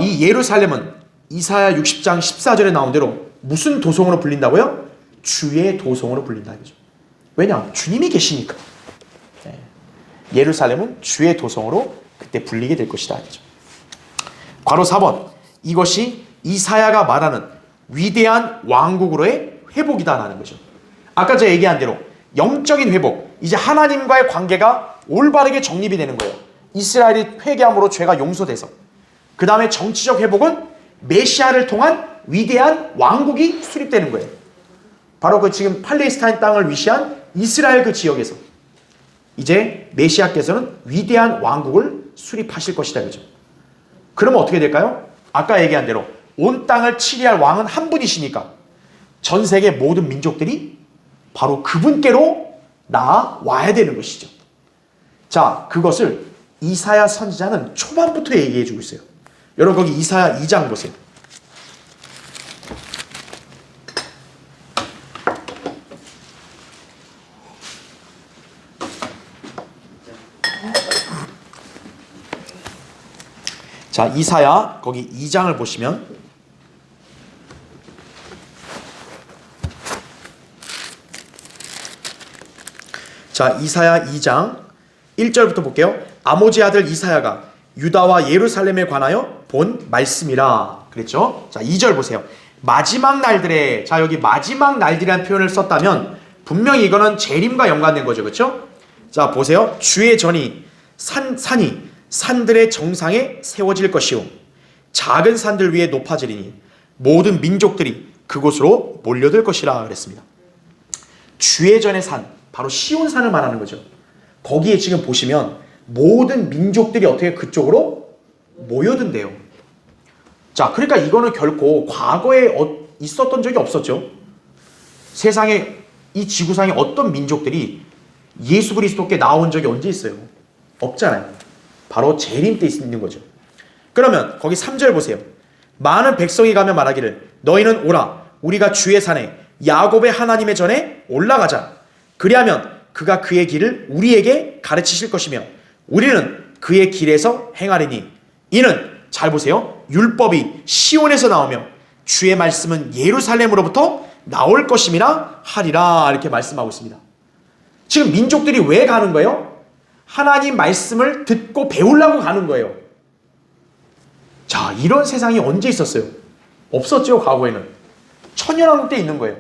A: 이 예루살렘은 이사야 60장 14절에 나온 대로 무슨 도성으로 불린다고요? 주의 도성으로 불린다 이거죠. 왜냐? 주님이 계시니까. 네. 예루살렘은 주의 도성으로 그때 불리게 될 것이다 이거죠. 괄호 4번 이것이 이사야가 말하는 위대한 왕국으로의 회복이다라는 거죠. 아까 제가 얘기한 대로 영적인 회복, 이제 하나님과의 관계가 올바르게 정립이 되는 거예요. 이스라엘이 회개함으로 죄가 용서돼서. 그 다음에 정치적 회복은 메시아를 통한 위대한 왕국이 수립되는 거예요. 바로 그 지금 팔레스타인 땅을 위시한 이스라엘 그 지역에서 이제 메시아께서는 위대한 왕국을 수립하실 것이다 그죠. 그러면 어떻게 될까요? 아까 얘기한 대로 온 땅을 치리할 왕은 한 분이시니까 전 세계 모든 민족들이 바로 그분께로 나와야 되는 것이죠. 자, 그것을 이사야 선지자는 초반부터 얘기해 주고 있어요. 여러분 거기 이사야 2장 보세요. 자, 이사야 거기 2장을 보시면 자, 이사야 2장 1절부터 볼게요. 아모지 아들 이사야가 유다와 예루살렘에 관하여 본 말씀이라 그랬죠. 자, 2절 보세요. 마지막 날들에, 자, 여기 마지막 날들이라는 표현을 썼다면 분명히 이거는 재림과 연관된 거죠. 그렇죠? 자, 보세요. 주의 전이 산이 산들의 정상에 세워질 것이요 작은 산들 위에 높아지리니 모든 민족들이 그곳으로 몰려들 것이라 그랬습니다. 주의 전의 산, 바로 시온산을 말하는 거죠. 거기에 지금 보시면 모든 민족들이 어떻게 그쪽으로 모여든대요. 자, 그러니까 이거는 결코 과거에 있었던 적이 없었죠. 세상에, 이 지구상에 어떤 민족들이 예수 그리스도께 나온 적이 언제 있어요? 없잖아요. 바로 재림 때 있는 거죠. 그러면 거기 3절 보세요. 많은 백성이 가며 말하기를 너희는 오라 우리가 주의 산에 야곱의 하나님의 전에 올라가자. 그리하면 그가 그의 길을 우리에게 가르치실 것이며 우리는 그의 길에서 행하리니 이는 잘 보세요. 율법이 시온에서 나오며 주의 말씀은 예루살렘으로부터 나올 것임이라 하리라 이렇게 말씀하고 있습니다. 지금 민족들이 왜 가는 거예요? 하나님 말씀을 듣고 배우려고 가는 거예요. 자, 이런 세상이 언제 있었어요? 없었죠. 과거에는. 천년왕국 때 있는 거예요.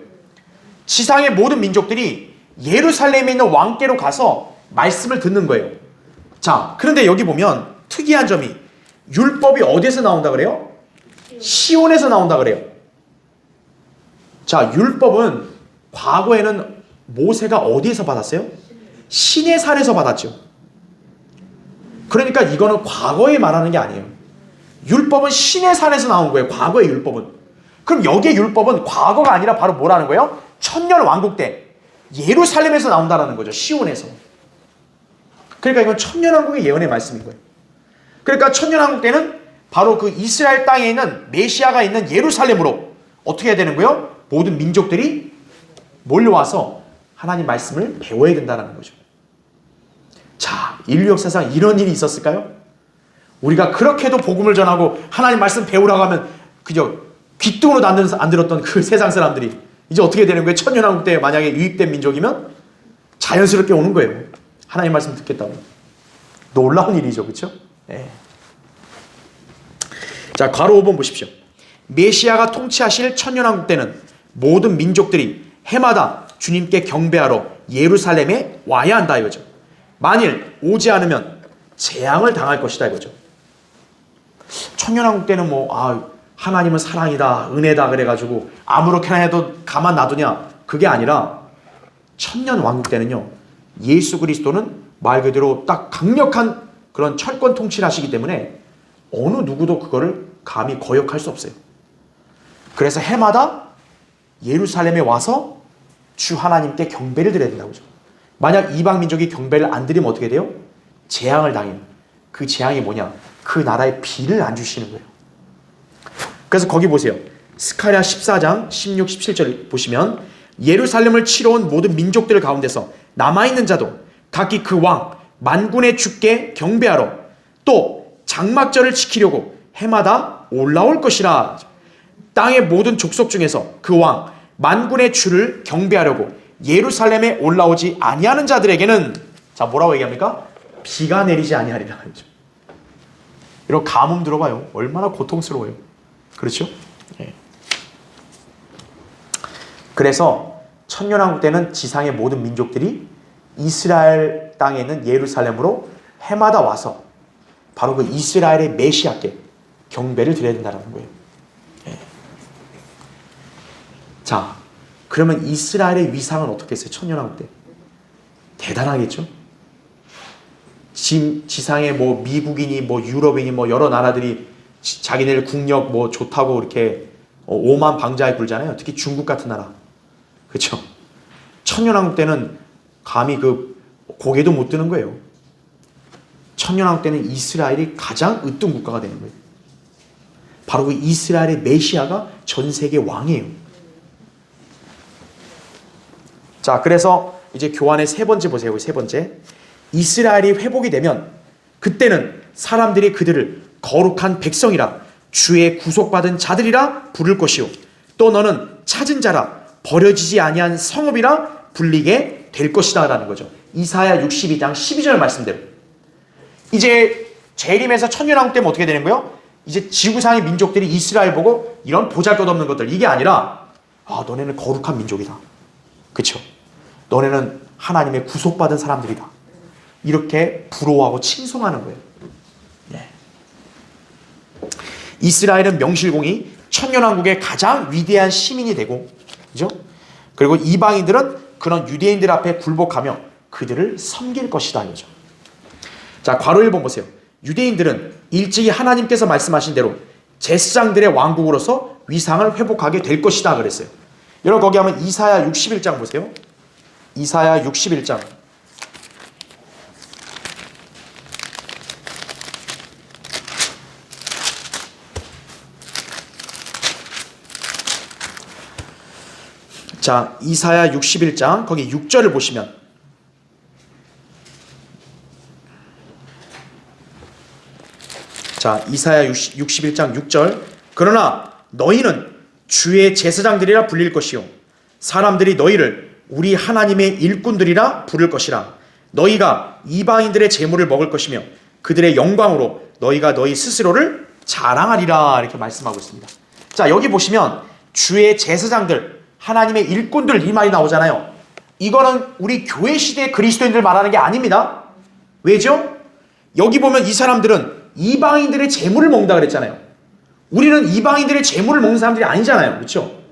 A: 지상의 모든 민족들이 예루살렘에 있는 왕께로 가서 말씀을 듣는 거예요. 자, 그런데 여기 보면 특이한 점이 율법이 어디에서 나온다 그래요? 시온에서 나온다 그래요. 자, 율법은 과거에는 모세가 어디에서 받았어요? 시내 산에서 받았죠. 그러니까 이거는 과거에 말하는 게 아니에요. 율법은 시내 산에서 나온 거예요. 과거의 율법은. 그럼 여기의 율법은 과거가 아니라 바로 뭐라는 거예요? 천년 왕국 때 예루살렘에서 나온다라는 거죠. 시온에서. 그러니까 이건 천년 왕국의 예언의 말씀인 거예요. 그러니까 천년 왕국 때는 바로 그 이스라엘 땅에 있는 메시아가 있는 예루살렘으로 어떻게 해야 되는 거예요? 모든 민족들이 몰려와서 하나님 말씀을 배워야 된다는 거죠. 자, 인류 역사상 이런 일이 있었을까요? 우리가 그렇게도 복음을 전하고 하나님 말씀 배우라고 하면 그저 귀뚱으로 안 들었던 그 세상 사람들이 이제 어떻게 되는 거예요? 천년왕국 때 만약에 유입된 민족이면 자연스럽게 오는 거예요. 하나님 말씀 듣겠다고. 놀라운 일이죠. 그렇죠? 네. 자, 괄호 5번 보십시오. 메시아가 통치하실 천년왕국 때는 모든 민족들이 해마다 주님께 경배하러 예루살렘에 와야 한다 이거죠. 만일 오지 않으면 재앙을 당할 것이다 이거죠. 천년왕국 때는 하나님은 사랑이다, 은혜다 그래가지고 아무렇게나 해도 가만 놔두냐? 그게 아니라 천년왕국 때는요, 예수 그리스도는 말 그대로 딱 강력한 그런 철권 통치를 하시기 때문에 어느 누구도 그거를 감히 거역할 수 없어요. 그래서 해마다 예루살렘에 와서 주 하나님께 경배를 드려야 된다고 하죠. 만약 이방 민족이 경배를 안 드리면 어떻게 돼요? 재앙을 당해요. 그 재앙이 뭐냐? 그 나라에 비를 안 주시는 거예요. 그래서 거기 보세요. 스가랴 14장 16, 17절 보시면 예루살렘을 치러 온 모든 민족들 가운데서 남아있는 자도 각기 그 왕 만군의 주께 경배하러 또 장막절을 지키려고 해마다 올라올 것이라. 땅의 모든 족속 중에서 그 왕 만군의 주를 경배하려고 예루살렘에 올라오지 아니하는 자들에게는 자, 뭐라고 얘기합니까? 비가 내리지 아니하리라. 이런 가뭄 들어봐요. 얼마나 고통스러워요. 그렇죠? 네. 그래서 천년왕국 때는 지상의 모든 민족들이 이스라엘 땅에 있는 예루살렘으로 해마다 와서 바로 그 이스라엘의 메시아께 경배를 드려야 된다는 거예요. 네. 자, 그러면 이스라엘의 위상은 어떻게 했어요? 천년왕국 때 대단하겠죠? 지상에 미국인이 유럽인이 여러 나라들이 자기네들 국력 좋다고 이렇게 오만방자해 굴잖아요. 특히 중국 같은 나라. 그렇죠? 천년왕국 때는 감히 그 고개도 못 드는 거예요. 천년왕국 때는 이스라엘이 가장 으뜸 국가가 되는 거예요. 바로 그 이스라엘의 메시아가 전 세계 왕이에요. 자, 그래서 이제 교환의 세 번째 보세요. 세 번째. 이스라엘이 회복이 되면 그때는 사람들이 그들을 거룩한 백성이라 주의 구속받은 자들이라 부를 것이요 또 너는 찾은 자라 버려지지 아니한 성읍이라 불리게 될 것이다 라는 거죠. 이사야 62장 12절 말씀대로. 이제 재림에서 천년왕국 때면 어떻게 되는 거예요? 이제 지구상의 민족들이 이스라엘 보고 이런 보잘것없는 것들, 이게 아니라 너네는 거룩한 민족이다. 그쵸? 너네는 하나님의 구속받은 사람들이다. 이렇게 부러워하고 칭송하는 거예요. 네. 이스라엘은 명실공히 천년왕국의 가장 위대한 시민이 되고, 그죠? 그리고 이방인들은 그런 유대인들 앞에 굴복하며 그들을 섬길 것이다 이거죠. 자, 괄호 1번 보세요. 유대인들은 일찍이 하나님께서 말씀하신 대로 제사장들의 왕국으로서 위상을 회복하게 될 것이다 그랬어요. 여러분 거기 하면 이사야 61장 보세요. 이사야 61장. 자, 이사야 61장 거기 6절을 보시면, 자, 이사야 61장 6절. 그러나 너희는 주의 제사장들이라 불릴 것이요 사람들이 너희를 우리 하나님의 일꾼들이라 부를 것이라. 너희가 이방인들의 재물을 먹을 것이며 그들의 영광으로 너희가 너희 스스로를 자랑하리라. 이렇게 말씀하고 있습니다. 자, 여기 보시면 주의 제사장들, 하나님의 일꾼들, 이 말이 나오잖아요. 이거는 우리 교회 시대의 그리스도인들 말하는 게 아닙니다. 왜죠? 여기 보면 이 사람들은 이방인들의 재물을 먹는다 그랬잖아요. 우리는 이방인들의 재물을 먹는 사람들이 아니잖아요. 그렇죠?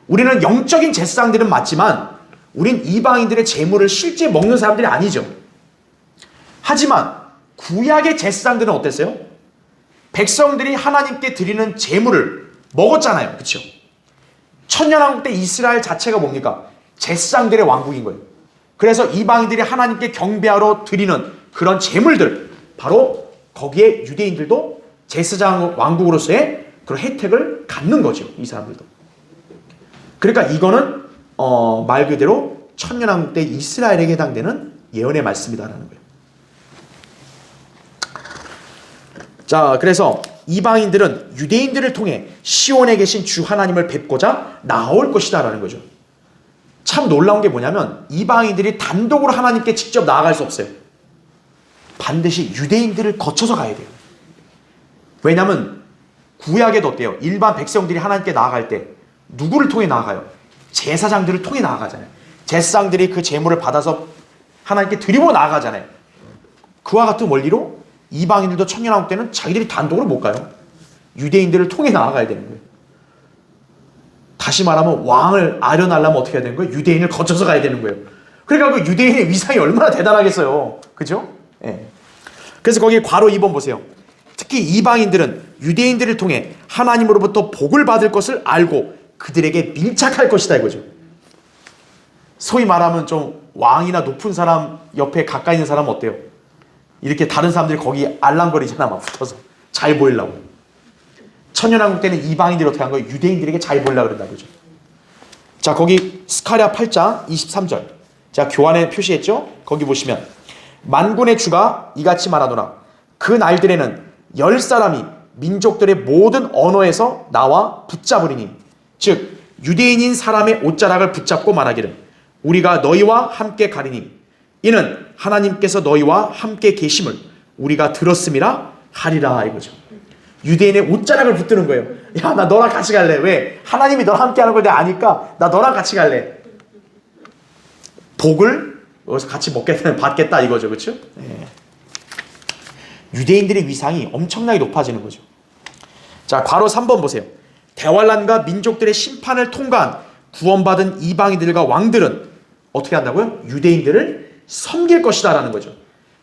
A: 우리는 영적인 제사장들은 맞지만 우린 이방인들의 재물을 실제 먹는 사람들이 아니죠. 하지만 구약의 제사장들은 어땠어요? 백성들이 하나님께 드리는 재물을 먹었잖아요. 그렇죠? 천년왕국 때 이스라엘 자체가 뭡니까? 제사장들의 왕국인 거예요. 그래서 이방인들이 하나님께 경배하러 드리는 그런 재물들, 바로 거기에 유대인들도 제사장 왕국으로서의 그런 혜택을 갖는 거죠. 이 사람들도. 그러니까 이거는 말 그대로 천년왕국 때 이스라엘에게 해당되는 예언의 말씀이다라는 거예요. 자, 그래서 이방인들은 유대인들을 통해 시온에 계신 주 하나님을 뵙고자 나올 것이다 라는 거죠. 참 놀라운 게 뭐냐면 이방인들이 단독으로 하나님께 직접 나아갈 수 없어요. 반드시 유대인들을 거쳐서 가야 돼요. 왜냐하면 구약에도 어때요? 일반 백성들이 하나님께 나아갈 때 누구를 통해 나아가요? 제사장들을 통해 나아가잖아요. 제사장들이 그 제물을 받아서 하나님께 드리고 나아가잖아요. 그와 같은 원리로 이방인들도 천년왕국 때는 자기들이 단독으로 못 가요. 유대인들을 통해 나아가야 되는 거예요. 다시 말하면 왕을 아련하려면 어떻게 해야 되는 거예요? 유대인을 거쳐서 가야 되는 거예요. 그러니까 그 유대인의 위상이 얼마나 대단하겠어요. 그죠? 예. 그래서 거기 괄호 2번 보세요. 특히 이방인들은 유대인들을 통해 하나님으로부터 복을 받을 것을 알고 그들에게 밀착할 것이다 이거죠. 소위 말하면 좀 왕이나 높은 사람 옆에 가까이 있는 사람은 어때요? 이렇게 다른 사람들이 거기 알랑거리잖아, 막 붙어서 잘 보이려고. 천년왕국 때는 이방인들이 어떻게 한 거예요? 유대인들에게 잘 보이려고 그런다 그러죠. 자, 거기 스가랴 8장 23절. 자, 교환에 표시했죠? 거기 보시면 만군의 주가 이같이 말하노라. 그 날들에는 10사람이 민족들의 모든 언어에서 나와 붙잡으리니, 즉 유대인인 사람의 옷자락을 붙잡고 말하기를 우리가 너희와 함께 가리니 이는 하나님께서 너희와 함께 계심을 우리가 들었음이라 하리라 이거죠. 유대인의 옷자락을 붙드는 거예요. 야, 나 너랑 같이 갈래. 왜? 하나님이 너랑 함께 하는 걸 내가 아니까 나 너랑 같이 갈래. 복을 여기서 같이 받겠다 이거죠. 그렇죠? 네. 유대인들의 위상이 엄청나게 높아지는 거죠. 자, 괄호 3번 보세요. 대환란과 민족들의 심판을 통과한 구원받은 이방인들과 왕들은 어떻게 한다고요? 유대인들을 섬길 것이다 라는 거죠.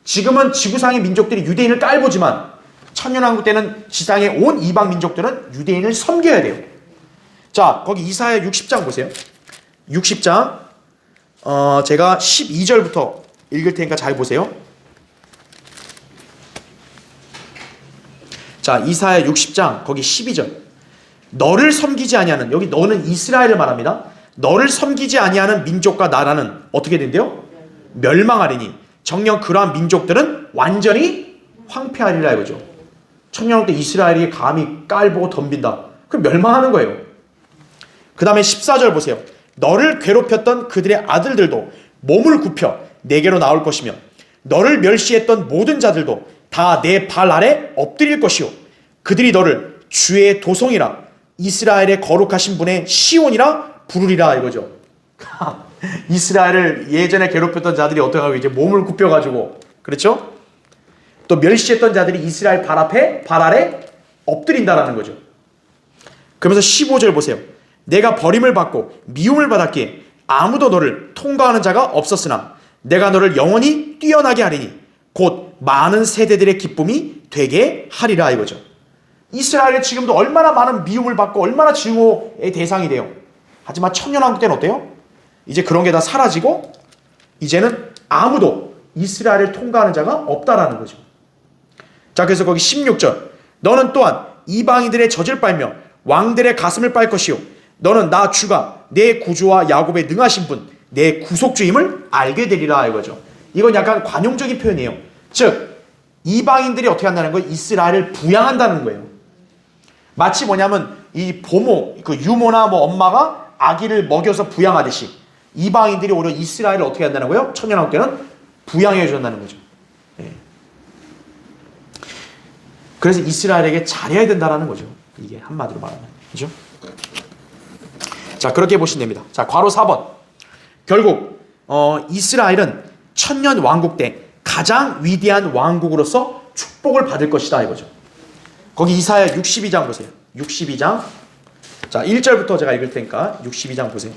A: 지금은 지구상의 민족들이 유대인을 깔보지만 천년왕국 때는 지상의 온 이방 민족들은 유대인을 섬겨야 돼요. 자, 거기 이사야 60장 보세요. 60장 제가 12절부터 읽을 테니까 잘 보세요. 자, 이사야 60장 거기 12절. 너를 섬기지 아니하는, 여기 너는 이스라엘을 말합니다. 너를 섬기지 아니하는 민족과 나라는 어떻게 된대요? 멸망하리니 정녕 그러한 민족들은 완전히 황폐하리라 이거죠. 천년왕국 때 이스라엘이 감히 깔보고 덤빈다. 그럼 멸망하는 거예요. 그 다음에 14절 보세요. 너를 괴롭혔던 그들의 아들들도 몸을 굽혀 내게로 나올 것이며 너를 멸시했던 모든 자들도 다 내 발 아래 엎드릴 것이요 그들이 너를 주의 도성이라 이스라엘의 거룩하신 분의 시온이라 부르리라 이거죠. 이스라엘을 예전에 괴롭혔던 자들이 어떻게 하고 이제 몸을 굽혀가지고 그렇죠? 또 멸시했던 자들이 이스라엘 발 아래 엎드린다라는 거죠. 그러면서 15절 보세요. 내가 버림을 받고 미움을 받았기에 아무도 너를 통과하는 자가 없었으나 내가 너를 영원히 뛰어나게 하리니 곧 많은 세대들의 기쁨이 되게 하리라 이거죠. 이스라엘이 지금도 얼마나 많은 미움을 받고 얼마나 증오의 대상이 돼요. 하지만 천년왕국 때는 어때요? 이제 그런 게 다 사라지고 이제는 아무도 이스라엘을 통과하는 자가 없다라는 거죠. 자, 그래서 거기 16절 너는 또한 이방인들의 젖을 빨며 왕들의 가슴을 빨 것이요 너는 나 주가 내 구주와 야곱의 능하신 분 내 구속주임을 알게 되리라 이거죠. 이건 약간 관용적인 표현이에요. 즉 이방인들이 어떻게 한다는 거예요? 이스라엘을 부양한다는 거예요. 마치 뭐냐면 이 보모, 그 유모나 뭐 엄마가 아기를 먹여서 부양하듯이 이방인들이 오히려 이스라엘을 어떻게 한다는 거예요? 천년왕국 때는 부양해 준다는 거죠. 네. 그래서 이스라엘에게 잘해야 된다라는 거죠. 이게 한마디로 말하면. 그죠? 자, 그렇게 보시면 됩니다. 자, 괄호 4번. 결국 이스라엘은 천년 왕국 때 가장 위대한 왕국으로서 축복을 받을 것이다 이거죠. 거기 이사야 62장 보세요. 62장. 자, 1절부터 제가 읽을 테니까 62장 보세요.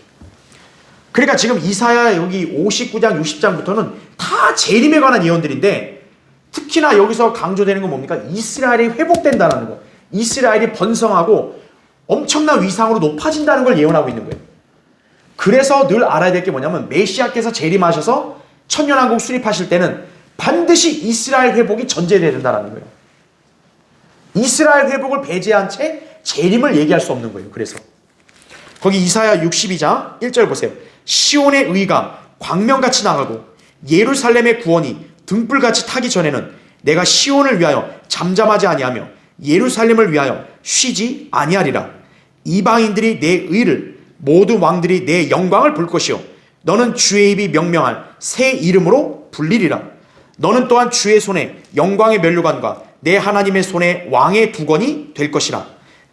A: 그러니까 지금 이사야 여기 59장, 60장부터는 다 재림에 관한 예언들인데 특히나 여기서 강조되는 건 뭡니까? 이스라엘이 회복된다는 거. 이스라엘이 번성하고 엄청난 위상으로 높아진다는 걸 예언하고 있는 거예요. 그래서 늘 알아야 될 게 뭐냐면 메시아께서 재림하셔서 천년왕국 수립하실 때는 반드시 이스라엘 회복이 전제돼야 된다는 거예요. 이스라엘 회복을 배제한 채 재림을 얘기할 수 없는 거예요. 그래서 거기 이사야 62장 1절 보세요. 시온의 의가 광명같이 나가고 예루살렘의 구원이 등불같이 타기 전에는 내가 시온을 위하여 잠잠하지 아니하며 예루살렘을 위하여 쉬지 아니하리라. 이방인들이 내 의를 모든 왕들이 내 영광을 볼 것이요 너는 주의 입이 명명할 새 이름으로 불리리라. 너는 또한 주의 손에 영광의 면류관과 내 하나님의 손에 왕의 두건이 될 것이라.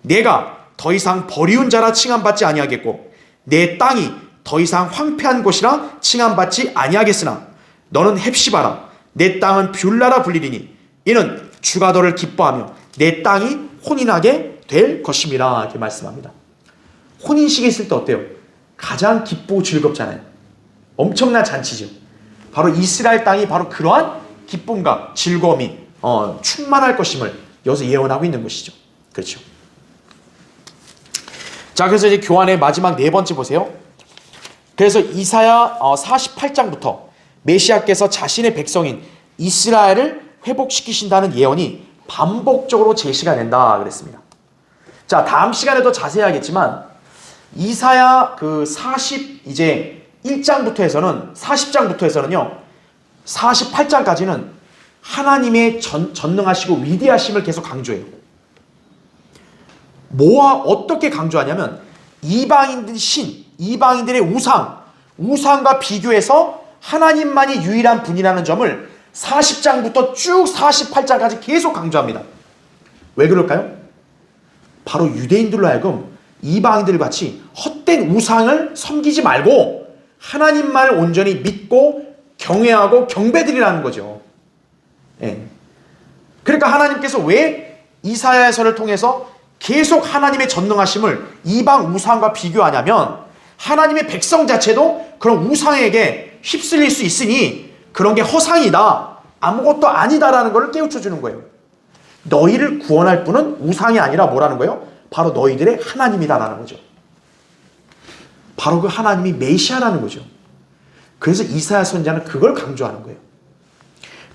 A: 내가 더 이상 버리운 자라 칭함받지 아니하겠고 내 땅이 더 이상 황폐한 곳이라 칭함받지 아니하겠으나 너는 헵시바라 내 땅은 뷸라라 불리리니 이는 주가 너를 기뻐하며 내 땅이 혼인하게 될 것임이라 이렇게 말씀합니다. 혼인식이 있을 때 어때요? 가장 기쁘고 즐겁잖아요. 엄청난 잔치죠. 바로 이스라엘 땅이 바로 그러한 기쁨과 즐거움이 충만할 것임을 여기서 예언하고 있는 것이죠. 그렇죠. 자, 그래서 이제 교환의 마지막 네 번째 보세요. 그래서 이사야 48장부터 메시아께서 자신의 백성인 이스라엘을 회복시키신다는 예언이 반복적으로 제시가 된다 그랬습니다. 자, 다음 시간에 더 자세히 하겠지만 이사야 그 40장부터 해서는요 48장까지는 하나님의 전능하시고 위대하심을 계속 강조해요. 뭐와 어떻게 강조하냐면 이방인들의 신, 이방인들의 우상과 비교해서 하나님만이 유일한 분이라는 점을 40장부터 쭉 48장까지 계속 강조합니다. 왜 그럴까요? 바로 유대인들로 하여금 이방인들 같이 헛된 우상을 섬기지 말고 하나님만을 온전히 믿고 경외하고 경배드리라는 거죠. 예. 그러니까 하나님께서 왜 이사야서를 통해서 계속 하나님의 전능하심을 이방 우상과 비교하냐면 하나님의 백성 자체도 그런 우상에게 휩쓸릴 수 있으니 그런 게 허상이다, 아무것도 아니다라는 걸 깨우쳐주는 거예요. 너희를 구원할 분은 우상이 아니라 뭐라는 거예요? 바로 너희들의 하나님이다라는 거죠. 바로 그 하나님이 메시아라는 거죠. 그래서 이사야 선지자는 그걸 강조하는 거예요.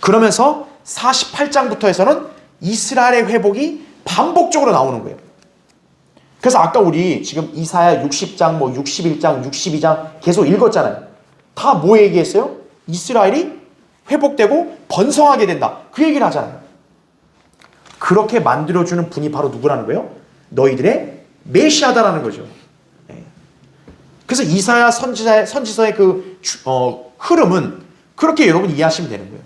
A: 그러면서 48장부터 해서는 이스라엘의 회복이 반복적으로 나오는 거예요. 그래서 아까 우리 지금 이사야 60장, 61장, 62장 계속 읽었잖아요. 다 뭐 얘기했어요? 이스라엘이 회복되고 번성하게 된다. 그 얘기를 하잖아요. 그렇게 만들어주는 분이 바로 누구라는 거예요? 너희들의 메시아다라는 거죠. 그래서 이사야 선지서의 그 흐름은 그렇게 여러분 이해하시면 되는 거예요.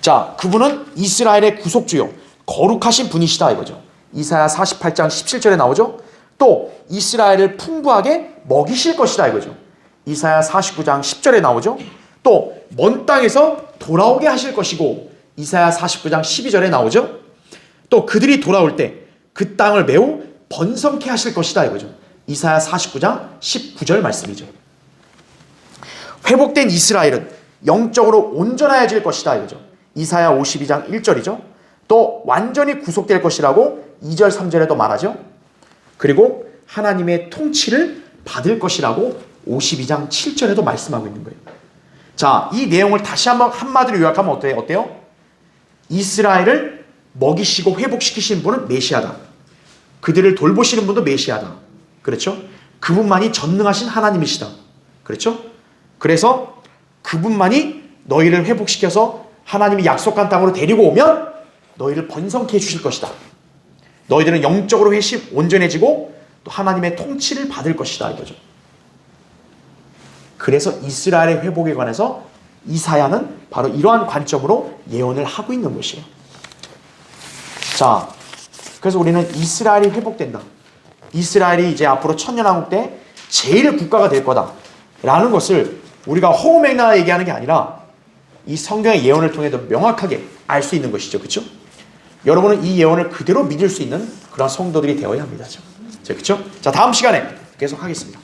A: 자, 그분은 이스라엘의 구속주요, 거룩하신 분이시다 이거죠. 이사야 48장 17절에 나오죠. 또 이스라엘을 풍부하게 먹이실 것이다 이거죠. 이사야 49장 10절에 나오죠. 또 먼 땅에서 돌아오게 하실 것이고 이사야 49장 12절에 나오죠. 또 그들이 돌아올 때 그 땅을 매우 번성케 하실 것이다 이거죠. 이사야 49장 19절 말씀이죠. 회복된 이스라엘은 영적으로 온전해질 것이다 이거죠. 이사야 52장 1절이죠. 또 완전히 구속될 것이라고 2절 3절에도 말하죠. 그리고 하나님의 통치를 받을 것이라고 52장 7절에도 말씀하고 있는 거예요. 자, 이 내용을 다시 한번 한마디로 요약하면 어때요? 이스라엘을 먹이시고 회복시키시는 분은 메시아다. 그들을 돌보시는 분도 메시아다. 그렇죠? 그분만이 전능하신 하나님이시다. 그렇죠? 그래서 그분만이 너희를 회복시켜서 하나님이 약속한 땅으로 데리고 오면 너희를 번성케 해주실 것이다. 너희들은 영적으로 온전해지고 또 하나님의 통치를 받을 것이다 이거죠. 그래서 이스라엘의 회복에 관해서 이사야는 바로 이러한 관점으로 예언을 하고 있는 것이에요. 자, 그래서 우리는 이스라엘이 회복된다. 이스라엘이 이제 앞으로 천년왕국 때 제일 국가가 될 거다라는 것을 우리가 허우맹랑하게 얘기하는 게 아니라 이 성경의 예언을 통해 더 명확하게 알 수 있는 것이죠. 그렇죠? 여러분은 이 예언을 그대로 믿을 수 있는 그런 성도들이 되어야 합니다. 그렇죠? 자, 다음 시간에 계속 하겠습니다.